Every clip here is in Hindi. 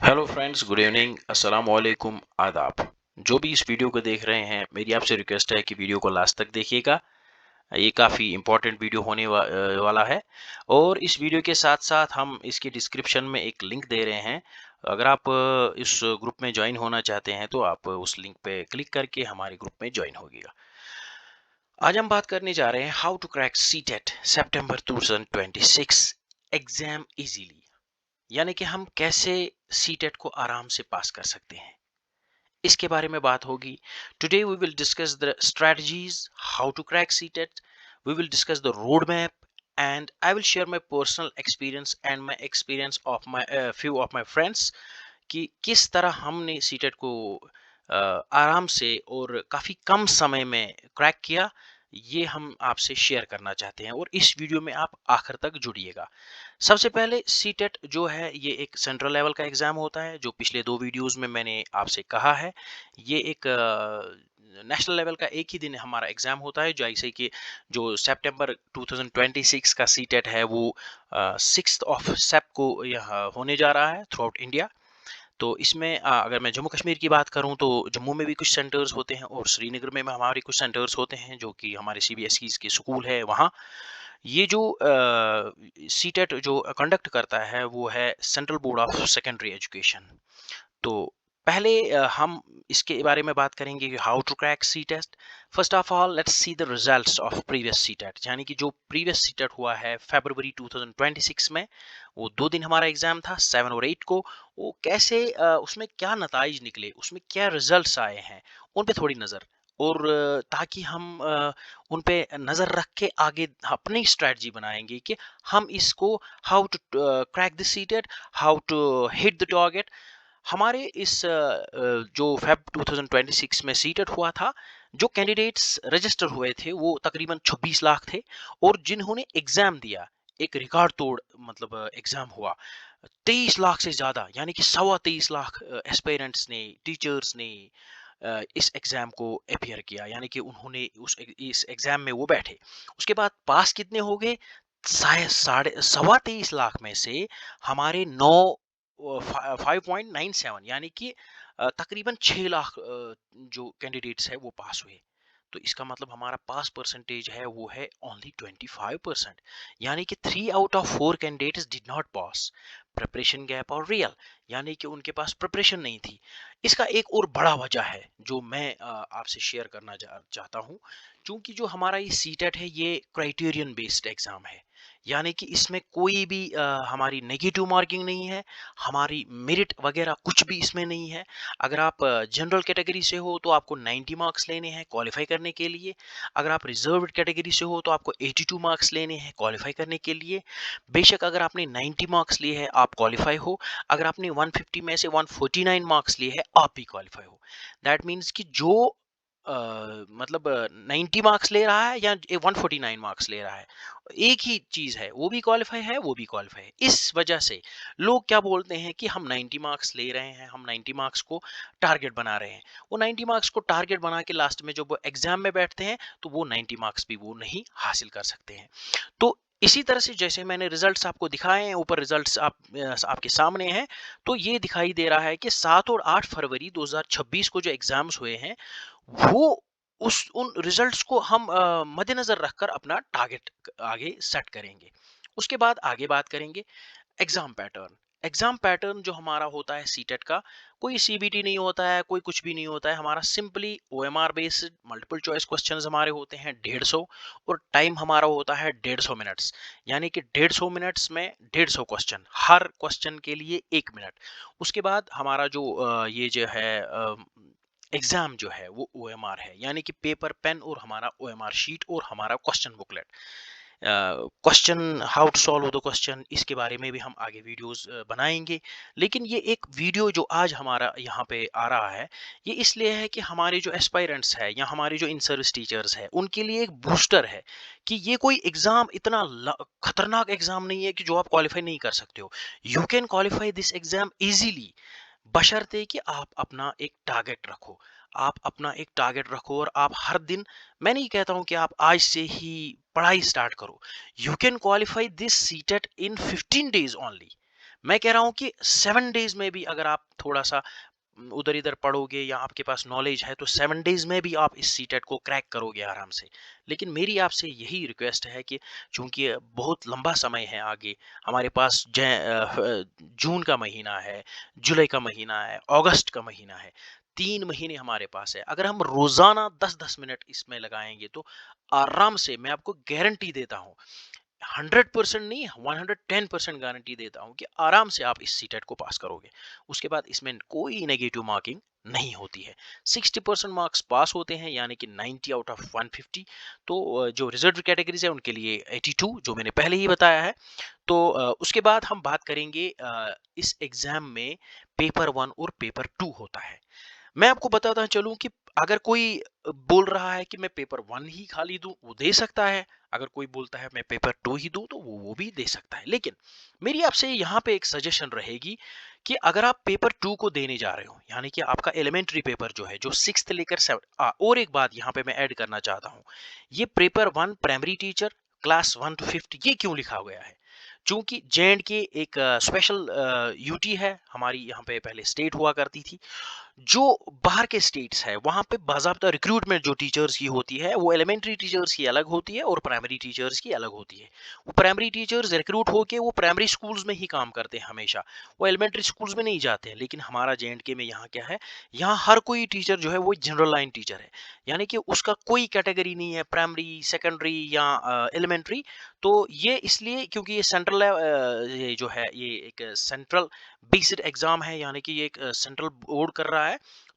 हेलो फ्रेंड्स, गुड इवनिंग, अस्सलाम वालेकुम, आदाब। जो भी इस वीडियो को देख रहे हैं, मेरी आपसे रिक्वेस्ट है कि वीडियो को लास्ट तक देखिएगा। ये काफ़ी इंपॉर्टेंट वीडियो होने वाला है। और इस वीडियो के साथ साथ हम इसके डिस्क्रिप्शन में एक लिंक दे रहे हैं। अगर आप इस ग्रुप में ज्वाइन होना चाहते हैं तो आप उस लिंक पे क्लिक करके हमारे ग्रुप में ज्वाइन होगिएगा। आज हम बात करने जा रहे हैं हाउ टू क्रैक सीटेट सितंबर 2026 एग्जाम इजीली, यानी कि हम कैसे सीटेट को आराम से पास कर सकते हैं, इसके बारे में बात होगी। Today we will discuss the strategies how to crack CTET, we will discuss the road map, and I will share my personal experience and my experience of my few of my friends कि किस तरह हमने सीटेट को आराम से और काफ़ी कम समय में क्रैक किया। ये हम आपसे शेयर करना चाहते हैं और इस वीडियो में आप आखिर तक जुड़िएगा। सबसे पहले सीटेट जो है ये एक सेंट्रल लेवल का एग्ज़ाम होता है, जो पिछले 2 वीडियोज़ में मैंने आपसे कहा है। ये एक नेशनल लेवल का एक ही दिन हमारा एग्ज़ाम होता है, जैसे कि जो सितंबर 2026 का सीटेट है वो 6th ऑफ सेप को यहाँ होने जा रहा है थ्रू आउट इंडिया। तो इसमें अगर मैं जम्मू कश्मीर की बात करूँ तो जम्मू में भी कुछ सेंटर्स होते हैं और श्रीनगर में हमारे कुछ सेंटर्स होते हैं जो कि हमारे सीबीएसई के स्कूल है वहाँ। ये जो सीटेट जो कंडक्ट करता है वो है Central Board of Secondary Education. तो पहले हम इसके बारे में बात करेंगे कि how to crack CTET. First of all let's see the results of previous CTET, यानी कि जो प्रीवियस सी टेट हुआ है फरवरी 2026 में। वो 2 दिन हमारा एग्जाम था, 7 और 8 को। वो कैसे उसमें क्या नताइज निकले, उसमें क्या रिजल्ट्स आए हैं, उन पे थोड़ी नज़र। और ताकि हम उन पे नज़र रख के आगे अपनी स्ट्रेटजी बनाएंगे कि हम इसको how to crack this CTET, how to hit the target. हमारे इस जो फेब 2026 में सीटेट हुआ था, जो कैंडिडेट्स रजिस्टर हुए थे वो तकरीबन 26 लाख थे। और जिन्होंने एग्जाम दिया, एक रिकॉर्ड तोड़ मतलब एग्जाम हुआ, 23 लाख से ज्यादा, यानी कि 23.25 लाख एस्पिरेंट्स ने, टीचर्स ने इस एग्जाम को अपियर किया, यानी कि उन्होंने इस एग्जाम में वो बैठे। उसके बाद पास कितने हो गए? साढ़े 23.25 लाख में से हमारे 5.97, यानी कि तकरीबन 6 लाख जो कैंडिडेट्स है वो पास हुए। तो इसका मतलब हमारा पास परसेंटेज है वो है ओनली 25%, यानी कि 3 out of 4 candidates did not pass. Preparation gap और रियल, यानी कि उनके पास प्रिपरेशन नहीं थी। इसका एक और बड़ा वजह है जो मैं आपसे शेयर करना चाहता हूँ। क्योंकि जो हमारा ये सीटेट है ये क्राइटेरियन बेस्ड एग्जाम है, यानी कि इसमें कोई भी हमारी नेगेटिव मार्किंग नहीं है, हमारी मेरिट वगैरह कुछ भी इसमें नहीं है। अगर आप जनरल कैटेगरी से हो तो आपको 90 मार्क्स लेने हैं क्वालिफाई करने के लिए। अगर आप रिजर्व्ड कैटेगरी से हो तो आपको 82 मार्क्स लेने हैं क्वालिफाई करने के लिए। बेशक अगर आपने 90 मार्क्स लिए हैं आप क्वालिफाई हो, अगर आपने 150 में से 149 मार्क्स लिए हैं आप भी क्वालिफाई हो। दैट मीन्स कि जो मतलब 90 मार्क्स ले रहा है या 149 मार्क्स ले रहा है, एक ही चीज है, वो भी क्वालिफाई है, वो भी क्वालिफाई है। इस वजह से लोग क्या बोलते हैं कि हम 90 मार्क्स ले रहे हैं, हम 90 मार्क्स को टारगेट बना रहे हैं। वो 90 मार्क्स को टारगेट बना के लास्ट में जब वो एग्जाम में बैठते हैं तो वो 90 मार्क्स भी वो नहीं हासिल कर सकते हैं। तो इसी तरह से जैसे मैंने रिजल्ट्स आपको दिखाए हैं, ऊपर रिजल्ट्स आपके सामने हैं। तो ये दिखाई दे रहा है कि 7 और 8 फरवरी 2026 को जो एग्जाम्स हुए हैं वो उस उन रिजल्ट्स को हम मद्देनजर रखकर अपना टारगेट आगे सेट करेंगे। उसके बाद आगे बात करेंगे एग्जाम पैटर्न। एग्जाम पैटर्न जो हमारा होता है सीटेट का, कोई सीबीटी नहीं होता है, कोई कुछ भी नहीं होता है। हमारा simply OMR based multiple choice questions हमारे होते हैं 150, और टाइम हमारा होता है 150 मिनट्स, यानी कि 150 मिनट्स में 150 क्वेश्चन, हर क्वेश्चन के लिए 1 मिनट। उसके बाद हमारा जो ये जो है एग्जाम जो है वो ओएमआर है, यानी कि पेपर पेन और हमारा ओएमआर शीट और हमारा question booklet. Question how to solve the question, इसके बारे में भी हम आगे वीडियोस बनाएंगे। लेकिन ये एक वीडियो जो आज हमारा यहाँ पे आ रहा है, ये इसलिए है कि हमारे जो एस्पायरेंट्स है या हमारे जो इन सर्विस टीचर्स है उनके लिए एक बूस्टर है कि ये कोई एग्जाम इतना खतरनाक एग्जाम नहीं है कि जो आप क्वालिफाई नहीं कर सकते हो। You can qualify this exam easily, बशर्ते कि आप अपना एक टारगेट रखो। आप अपना एक टारगेट रखो और आप हर दिन, मैं नहीं कहता हूं कि आप आज से ही पढ़ाई स्टार्ट करो। You can qualify this CTET in 15 days only. मैं कह रहा हूँ कि 7 डेज में भी अगर आप थोड़ा सा उधर इधर पढ़ोगे या आपके पास नॉलेज है तो 7 डेज में भी आप इस सीटेट को क्रैक करोगे आराम से। लेकिन मेरी आपसे यही रिक्वेस्ट है कि चूंकि बहुत लंबा समय है आगे, हमारे पास जून का महीना है, जुलाई का महीना है, अगस्त का महीना है, 3 महीने हमारे पास है। अगर हम रोजाना 10-10 मिनट इसमें लगाएंगे तो आराम से, मैं आपको गारंटी देता हूँ, 100% नहीं, 110% गारंटी देता हूं कि आराम से आप इस सीटेट को पास करोगे। उसके बाद इसमें कोई नेगेटिव मार्किंग नहीं होती है। 60% मार्क्स पास होते हैं, यानी कि 90 आउट ऑफ 150। तो जो रिजर्व कैटेगरीज है उनके लिए 82, जो मैंने पहले ही बताया है। तो उसके बाद हम बात करेंगे, इस एग्जाम में पेपर 1 और पेपर 2 होता है। मैं आपको बताता चलूं कि अगर कोई बोल रहा है कि मैं पेपर 1 ही खाली दूं, वो दे सकता है। अगर कोई बोलता है मैं पेपर 2 ही दूं, तो वो भी दे सकता है। लेकिन मेरी आपसे यहाँ पे एक सजेशन रहेगी कि अगर आप पेपर 2 को देने जा रहे हो, यानी कि आपका एलिमेंट्री पेपर जो है, जो 6th लेकर 7, और एक बात यहाँ पे मैं ऐड करना चाहता हूँ, ये paper 1 primary teacher class 1 to 5th ये क्यों लिखा गया है? चूंकि जे के एक स्पेशल यूटी है, हमारी यहाँ पे पहले स्टेट हुआ करती थी। जो बाहर के स्टेट्स है वहां पे बाज़ाब्ता रिक्रूटमेंट जो टीचर्स की होती है, वो एलिमेंट्री टीचर्स की अलग होती है और प्राइमरी टीचर्स की अलग होती है। वो प्राइमरी टीचर्स रिक्रूट होके वो प्राइमरी स्कूल्स में ही काम करते हैं हमेशा, वो एलिमेंट्री स्कूल्स में नहीं जाते हैं। लेकिन हमारा जे में यहाँ क्या है, यहाँ हर कोई टीचर जो है वो जनरल लाइन टीचर है, यानी कि उसका कोई कैटेगरी नहीं है, प्राइमरी, सेकेंडरी या एलिमेंट्री। तो ये इसलिए क्योंकि ये सेंट्रल, ये जो है ये एक सेंट्रल बेस्ड एग्जाम है, यानी कि ये एक सेंट्रल बोर्ड कर रहा है।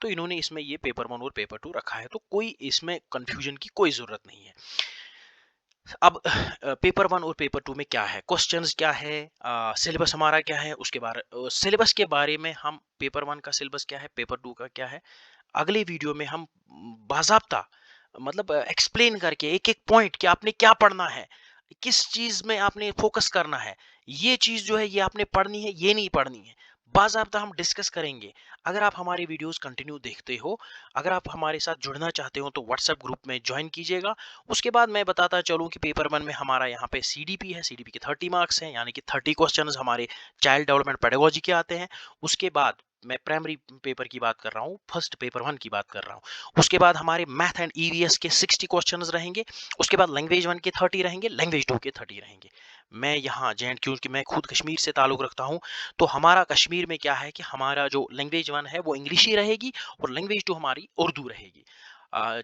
तो इन्होंने इसमें ये पेपर 1 और पेपर 2 रखा है, तो कोई इसमें कंफ्यूजन की कोई जरूरत नहीं है। अब पेपर 1 और पेपर 2 में क्या है, क्वेश्चंस क्या है, सिलेबस हमारा क्या है, उसके बाद सिलेबस के बारे में, हम पेपर 1 का सिलेबस क्या है, पेपर 2 का क्या है, अगले वीडियो में हम बाज़ाब्ता, मतलब एक्सप्लेन करके एक एक पॉइंट कि आपने क्या पढ़ना है, किस चीज में आपने फोकस करना है, ये चीज जो है ये आपने पढ़नी है, ये नहीं पढ़नी है, बाज़ाब्ता हम डिस्कस करेंगे। अगर आप हमारे वीडियोस कंटिन्यू देखते हो, अगर आप हमारे साथ जुड़ना चाहते हो, तो व्हाट्सएप ग्रुप में ज्वाइन कीजिएगा। उसके बाद मैं बताता चलूं कि पेपर 1 में हमारा यहाँ पे सीडीपी है, सीडीपी के 30 मार्क्स हैं, यानी कि 30 क्वेश्चंस हमारे चाइल्ड डेवलपमेंट पेडागोजी के आते हैं। उसके बाद मैं प्राइमरी पेपर की बात कर रहा हूँ, फर्स्ट पेपर 1 की बात कर रहा हूँ। उसके बाद हमारे मैथ एंड ईवीएस के 60 क्वेश्चंस रहेंगे। उसके बाद लैंग्वेज 1 के 30 रहेंगे, लैंग्वेज 2 के 30 रहेंगे। मैं यहाँ जे एंड क्योंकि मैं खुद कश्मीर से ताल्लुक रखता हूँ, तो हमारा कश्मीर में क्या है कि हमारा जो लैंग्वेज 1 है वो इंग्लिश ही रहेगी, और लैंग्वेज 2 हमारी उर्दू रहेगी।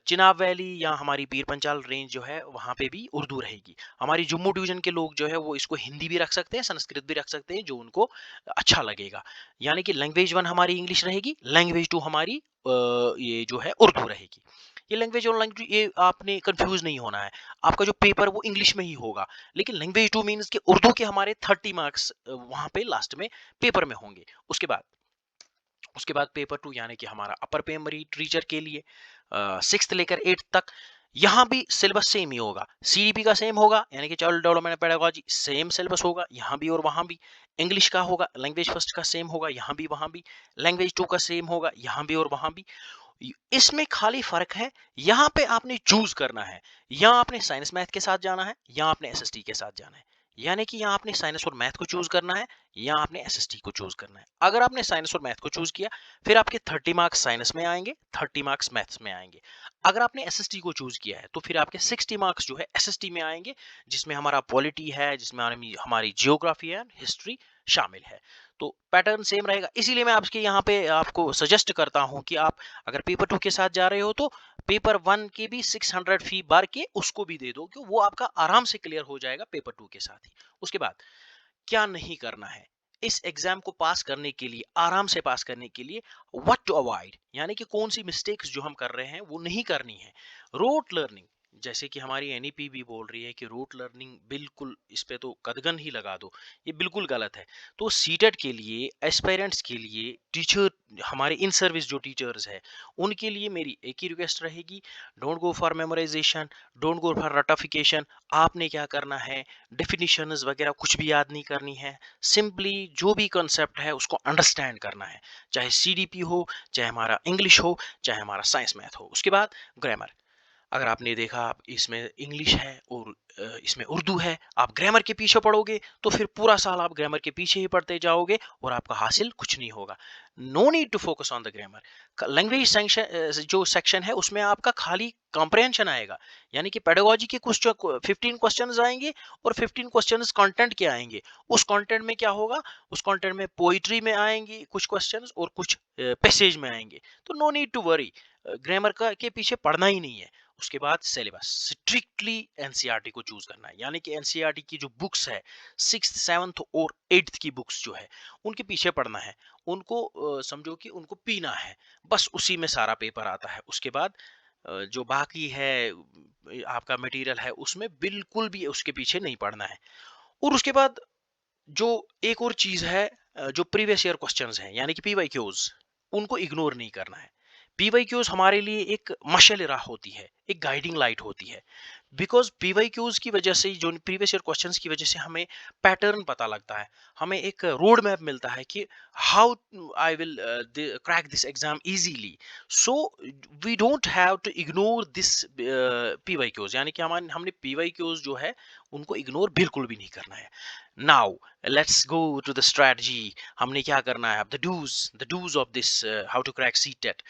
चिनाब वैली या हमारी पीर पंचाल रेंज जो है वहाँ पे भी उर्दू रहेगी। हमारी जम्मू डिवीजन के लोग जो है वो इसको हिंदी भी रख सकते हैं, संस्कृत भी रख सकते हैं, जो उनको अच्छा लगेगा। यानी कि लैंग्वेज 1 हमारी इंग्लिश रहेगी, लैंग्वेज 2 हमारी ये जो है उर्दू रहेगी। ये लैंग्वेज और लैंग्वेज, ये आपने कंफ्यूज नहीं होना है। आपका जो पेपर वो इंग्लिश में ही होगा, लेकिन लैंग्वेज 2 मीन्स कि उर्दू के हमारे 30 मार्क्स वहाँ पे लास्ट में पेपर में होंगे। उसके बाद पेपर 2, यानी कि हमारा अपर प्राइमरी टीचर के लिए 6th लेकर 8th तक, यहाँ भी सिलेबस सेम ही होगा। सीडीपी का सेम होगा, यानी कि child development pedagogy, same syllabus होगा यहाँ भी और वहाँ भी। इंग्लिश का होगा, लैंग्वेज फर्स्ट का सेम होगा यहाँ भी वहाँ भी। लैंग्वेज 2 का सेम होगा यहाँ भी और वहाँ भी। इसमें खाली फर्क है, यहाँ पे आपने चूज करना है, या आपने साइंस मैथ के साथ जाना है, या आपने एसएसटी के साथ जाना है। यानी कि यहाँ आपने साइंस और मैथ को चूज करना है, या आपने एसएसटी को चूज करना है। अगर आपने साइंस और मैथ को चूज किया, फिर आपके 30 मार्क्स साइंस में आएंगे, 30 मार्क्स मैथ्स में आएंगे। अगर आपने एसएसटी को चूज किया है, तो फिर आपके 60 मार्क्स जो है एसएसटी में आएंगे, जिसमें हमारा पॉलिटी है, जिसमें हमारी जियोग्राफी है, हिस्ट्री शामिल है। तो पैटर्न सेम रहेगा। इसीलिए मैं आपके यहाँ पे आपको सजेस्ट करता हूँ कि आप अगर पेपर 2 के साथ जा रहे हो, तो पेपर 1 के भी 600 फी भर के उसको भी दे दो, कि वो आपका आराम से क्लियर हो जाएगा पेपर 2 के साथ ही। उसके बाद क्या नहीं करना है इस एग्जाम को पास करने के लिए, आराम से पास करने के लिए, व्हाट टू अवॉइड, यानी कि कौन सी मिस्टेक्स जो हम कर रहे हैं वो नहीं करनी है। रोट लर्निंग, जैसे कि हमारी एनईपी भी बोल रही है कि रूट लर्निंग बिल्कुल इस पे तो कदगन ही लगा दो, ये बिल्कुल गलत है। तो सीटेट के लिए, एस्पायरेंट्स के लिए, टीचर, हमारे इन सर्विस जो टीचर्स है, उनके लिए मेरी एक ही रिक्वेस्ट रहेगी, don't go for memorisation, don't go for ratification. आपने क्या करना है, डेफिनिशंस वगैरह कुछ भी याद नहीं करनी है, सिंपली जो भी कंसेप्ट है उसको अंडरस्टैंड करना है, चाहे सीडीपी हो, चाहे हमारा इंग्लिश हो, चाहे हमारा साइंस मैथ हो। उसके बाद ग्रामर, अगर आपने देखा आप इसमें इंग्लिश है और इसमें उर्दू है, आप ग्रामर के पीछे पढ़ोगे तो फिर पूरा साल आप ग्रामर के पीछे ही पढ़ते जाओगे और आपका हासिल कुछ नहीं होगा। No need to focus on the grammar. Language जो सेक्शन है उसमें आपका खाली कॉम्प्रहेंशन आएगा, यानी कि पेडागोजी के कुछ 15 क्वेश्चंस आएंगे और 15 क्वेश्चंस कंटेंट के आएंगे। उस कंटेंट में क्या होगा, उस कंटेंट में पोइट्री में आएंगी कुछ क्वेश्चंस और कुछ पैसेज में आएंगे। तो no need to worry, grammar का के पीछे पढ़ना ही नहीं है। उसके बाद सिलेबस स्ट्रिक्टली एनसीईआरटी को चूज करना है, यानी कि एनसीईआरटी की जो बुक्स है 6th 7th और 8th की बुक्स जो है उनके पीछे पढ़ना है। उनको समझो कि उनको पीना है, बस उसी में सारा पेपर आता है। उसके बाद जो बाकी है आपका मटेरियल है उसमें बिल्कुल भी उसके पीछे नहीं पढ़ना है। और उसके बाद जो एक और चीज है, जो प्रीवियस ईयर क्वेश्चंस हैं यानी कि पीवाईक्यूज, उनको इग्नोर नहीं करना है। पीवाईक्यूज हमारे लिए एक मशाल राह होती है, एक गाइडिंग लाइट होती है। बिकॉज पीवाईक्यूज की वजह से, जो प्रीवियस ईयर क्वेश्चंस की वजह से हमें पैटर्न पता लगता है, हमें एक रोड मैप मिलता है कि how I will crack this exam easily. So we don't have to ignore this PYQs, यानी कि हमारे हमने पीवाईक्यूज जो है उनको इग्नोर बिल्कुल भी नहीं करना है। Now let's go to the strategy. हमने क्या करना है, अब the dos of this how to crack CTET.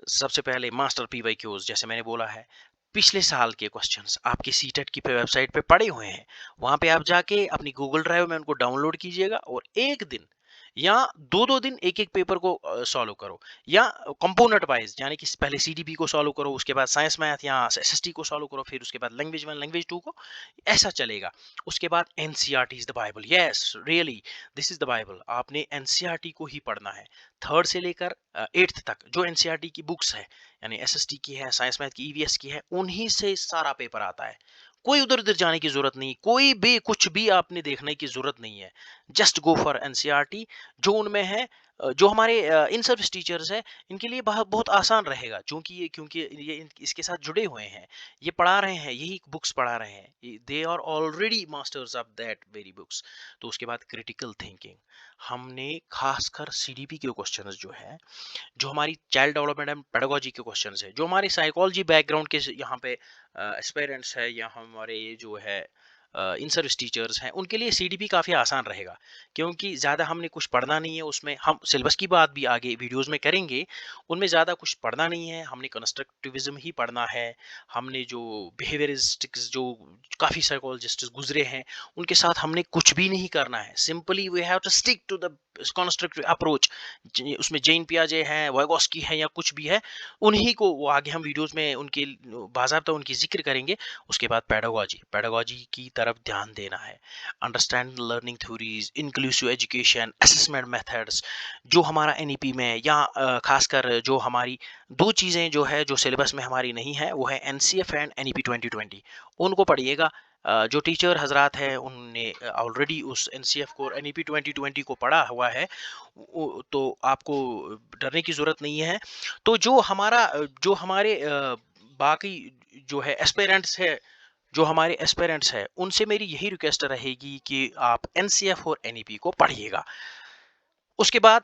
सबसे पहले मास्टर पीवाईक्यूज, जैसे मैंने बोला है, पिछले साल के क्वेश्चंस आपकी सीटेट की वेबसाइट पे पड़े हुए हैं। वहां पे आप जाके अपनी गूगल ड्राइव में उनको डाउनलोड कीजिएगा और एक दिन या दो दो दिन एक एक पेपर को सॉल्व करो, या कंपोनेंट वाइज, यानी कि पहले सीडीपी को सॉल्व करो, उसके बाद साइंस मैथ या एसएसटी को सॉल्व करो, फिर उसके बाद लैंग्वेज 1 लैंग्वेज 2 को, ऐसा चलेगा। उसके बाद NCERT is the Bible. Yes really, this is the Bible. आपने एनसीईआरटी को ही पढ़ना है। थर्ड से लेकर 8th तक जो एनसीईआरटी की बुक्स है, यानी एसएसटी की है, साइंस मैथ की, ईवीएस की है, उन्हीं से सारा पेपर आता है। कोई उधर उधर जाने की जरूरत नहीं, कोई भी कुछ भी आपने देखने की जरूरत नहीं है। Just go for NCERT. जो उनमें है, जो हमारे इन सर्विस टीचर्स है, इनके लिए बहुत बहुत आसान रहेगा, क्योंकि ये इसके साथ जुड़े हुए हैं, ये पढ़ा रहे हैं, यही बुक्स पढ़ा रहे हैं, they are already masters of that very books. तो उसके बाद क्रिटिकल थिंकिंग, हमने खासकर सीडीपी के क्वेश्चंस जो है, जो हमारी चाइल्ड डेवलपमेंट एंड पेडागोजी के क्वेश्चंस है, जो हमारे साइकोलॉजी बैकग्राउंड के यहाँ पे एस्पिरेंट्स है, या हमारे ये जो है इन सर्विस टीचर्स हैं, उनके लिए सीडीपी काफ़ी आसान रहेगा, क्योंकि ज़्यादा हमने कुछ पढ़ना नहीं है उसमें। हम सिलेबस की बात भी आगे वीडियोस में करेंगे, उनमें ज़्यादा कुछ पढ़ना नहीं है, हमने कंस्ट्रक्टिविज्म ही पढ़ना है। हमने जो बिहेवियरिस्टिक्स, जो काफ़ी साइकोलॉजिस्ट गुजरे हैं, उनके साथ हमने कुछ भी नहीं करना है। Simply we have to stick to the constructive approach. उसमें जेन पियाजे हैं, वाइगोस्की है, या कुछ भी है, उन्हीं को वो आगे हम वीडियोस में उनके बाज़ाब्ता उनकी जिक्र करेंगे। उसके बाद पेडागोजी की तरफ ध्यान देना है। Understand learning theories, inclusive education, assessment methods, जो हमारा एनईपी में, या खासकर जो हमारी दो चीज़ें जो है जो सिलेबस में हमारी नहीं है, वो है एनसीएफ एंड एनईपी 2020। उनको पढ़िएगा। जो टीचर हजरात हैं उनने ऑलरेडी उस एनसीएफ को, एनईपी 2020 को पढ़ा हुआ है, तो आपको डरने की ज़रूरत नहीं है। तो जो हमारे बाकी जो है एस्पिरेंट्स है, जो हमारे एस्पिरेंट्स है, उनसे मेरी यही रिक्वेस्ट रहेगी कि आप एनसीएफ और एनईपी को पढ़िएगा। उसके बाद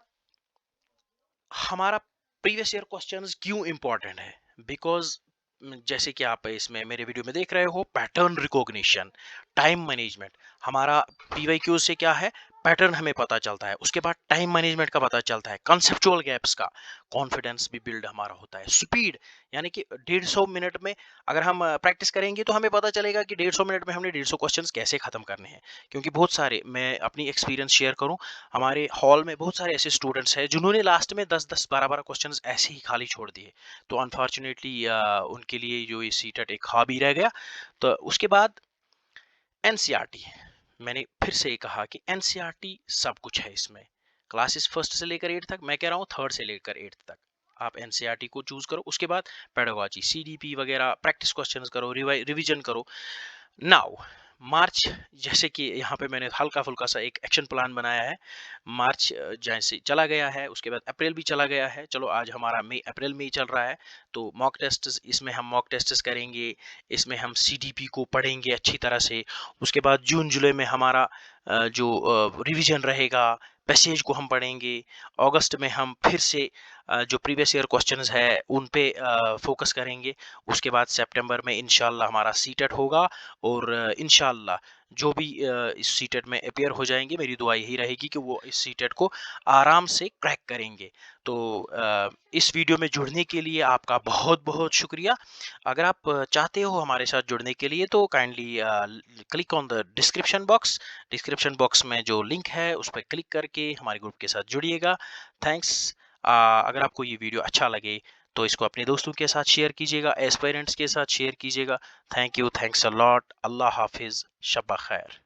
हमारा प्रीवियस ईयर क्वेश्चंस क्यों इंपॉर्टेंट है, बिकॉज जैसे कि आप इसमें मेरे वीडियो में देख रहे हो, पैटर्न रिकॉग्निशन, टाइम मैनेजमेंट, हमारा पीवाईक्यू से क्या है, पैटर्न हमें पता चलता है। उसके बाद टाइम मैनेजमेंट का पता चलता है, कंसेप्चुअल गैप्स का, कॉन्फिडेंस भी बिल्ड हमारा होता है, स्पीड, यानी कि 150 मिनट में अगर हम प्रैक्टिस करेंगे तो हमें पता चलेगा कि 150 मिनट में हमने 150 क्वेश्चंस कैसे खत्म करने हैं। क्योंकि बहुत सारे, मैं अपनी एक्सपीरियंस शेयर करूं, हमारे हॉल में बहुत सारे ऐसे स्टूडेंट्स हैं जिन्होंने लास्ट में 10-10 12-12 क्वेश्चंस ऐसे ही खाली छोड़ दिए। तो अनफॉर्चुनेटली उनके लिए जो ये सीटेट एक ख्वाब ही रह गया। तो उसके बाद एनसीईआरटी, मैंने फिर से कहा कि एनसीईआरटी सब कुछ है इसमें। क्लासेस 1st से लेकर 8 तक, मैं कह रहा हूँ 3rd से लेकर 8th तक आप एनसीईआरटी को चूज करो। उसके बाद पेडागोजी, सीडीपी वगैरह प्रैक्टिस क्वेश्चंस करो, रिवीजन करो। नाउ मार्च, जैसे कि यहाँ पे मैंने हल्का फुल्का सा एक एक्शन प्लान बनाया है। मार्च जैसे चला गया है, उसके बाद अप्रैल भी चला गया है। चलो आज हमारा मई, अप्रैल में ही चल रहा है। तो मॉक टेस्ट, इसमें हम मॉक टेस्ट करेंगे, इसमें हम सीडीपी को पढ़ेंगे अच्छी तरह से। उसके बाद जून जुलाई में हमारा जो रिवीजन रहेगा, पैसेज को हम पढ़ेंगे। अगस्त में हम फिर से जो प्रीवियस ईयर क्वेश्चंस है उन पे फोकस करेंगे। उसके बाद सितंबर में इंशाल्लाह हमारा सीटेट होगा और इंशाल्लाह जो भी इस सीटेट में अपीयर हो जाएंगे, मेरी दुआ यही रहेगी कि वो इस सीटेट को आराम से क्रैक करेंगे। तो इस वीडियो में जुड़ने के लिए आपका बहुत बहुत शुक्रिया। अगर आप चाहते हो हमारे साथ जुड़ने के लिए तो kindly click on the description box में जो लिंक है उस पर क्लिक करके हमारे ग्रुप के साथ जुड़िएगा। थैंक्स। अगर आपको ये वीडियो अच्छा लगे तो इसको अपने दोस्तों के साथ शेयर कीजिएगा, एस्पायरेंट्स के साथ शेयर कीजिएगा। Thank you, thanks a lot. अल्लाह हाफिज़, शब्बा खैर।